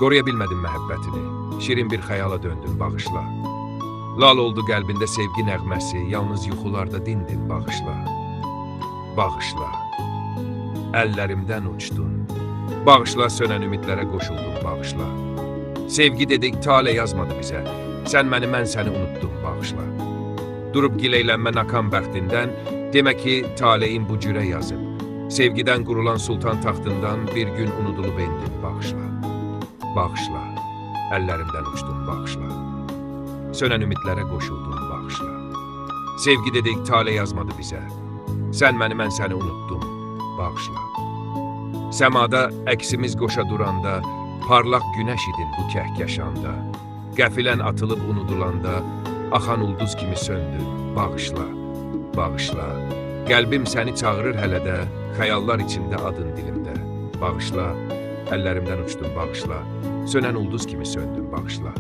Qoruya bilmədim məhəbbətini, şirin bir xəyala döndün, bağışla. Lal oldu qəlbində sevgi nəğməsi, yalnız yuxularda dindin, bağışla. Bağışla. Əllərimdən uçdun. Bağışla, sönən ümidlərə qoşuldun, bağışla. Sevgi dedik, tale yazmadı bizə. Sən məni, mən səni unutdum, bağışla. Durub gileylənmə nakam bəxtindən, demək ki, taleyin bu cürə yazıb. Sevgidən qurulan sultan taxtından bir gün unudulub endin, bağışla. Bağışla. Əllərimdən uçdun, bağışla. Sönən ümidlərə qoşuldun, bağışla. Sevgi dedik, tale yazmadı bizə. Sən məni, mən səni unutdum, bağışla. Səmada əksimiz qoşa duranda, parlaq günəş idin bu kəhkəşanda. Qəfilən atılıb unudulanda, axan ulduz kimi söndün, bağışla, bağışla. Qəlbim səni çağırır hələ də, xəyallar içində adın dilimdə. Bağışla, əllərimdən uçdun, bağışla. Sönən ulduz kimi söndün, bağışla.